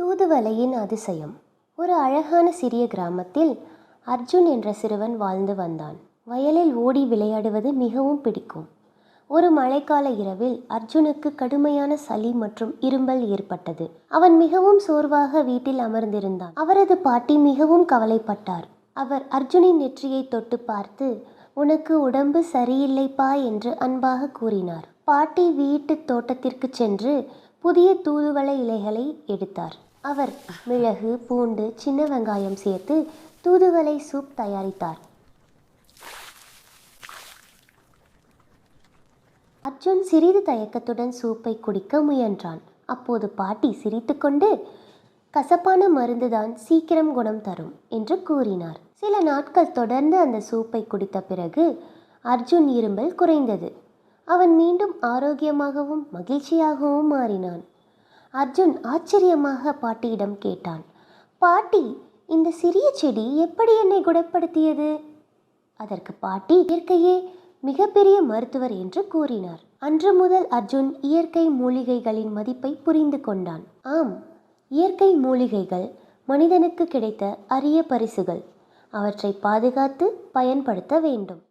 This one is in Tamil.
தூதுவளையின் அதிசயம். ஒரு அழகான சிறிய கிராமத்தில் அர்ஜுன் என்ற சிறுவன் வாழ்ந்து வந்தான். வயலில் ஓடி விளையாடுவது மிகவும் பிடிக்கும். ஒரு மழைக்கால இரவில் அர்ஜுனுக்கு கடுமையான சளி மற்றும் இரும்பல் ஏற்பட்டது. அவன் மிகவும் சோர்வாக வீட்டில் அமர்ந்திருந்தான். அவரது பாட்டி மிகவும் கவலைப்பட்டார். அவர் அர்ஜுனின் நெற்றியை தொட்டு பார்த்து, "உனக்கு உடம்பு சரியில்லைப்பா" என்று அன்பாக கூறினார். பாட்டி வீட்டு தோட்டத்திற்கு சென்று புதிய தூதுவளை இலைகளை எடுத்தார். அவர் மிளகு, பூண்டு, சின்ன வெங்காயம் சேர்த்து தூதுவளை சூப் தயாரித்தார். அர்ஜுன் சிறிது தயக்கத்துடன் சூப்பை குடிக்க முயன்றான். அப்போது பாட்டி சிரித்துக்கொண்டு, "கசப்பான மருந்துதான் சீக்கிரம் குணம் தரும்" என்று கூறினார். சில நாட்கள் தொடர்ந்து அந்த சூப்பை குடித்த பிறகு அர்ஜுன் இரும்பல் குறைந்தது. அவன் மீண்டும் ஆரோக்கியமாகவும் மகிழ்ச்சியாகவும் மாறினான். அர்ஜுன் ஆச்சரியமாக பாட்டியிடம் கேட்டான், "பாட்டி, இந்த சிறிய செடி எப்படி என்னை குணப்படுத்தியது?" அதற்கு பாட்டி, "இயற்கையே மிகப்பெரிய மருத்துவர்" என்று கூறினார். அன்று முதல் அர்ஜுன் இயற்கை மூலிகைகளின் மதிப்பை புரிந்து கொண்டான். ஆம், இயற்கை மூலிகைகள் மனிதனுக்கு கிடைத்த அரிய பரிசுகள். அவற்றை பாதுகாத்து பயன்படுத்த வேண்டும்.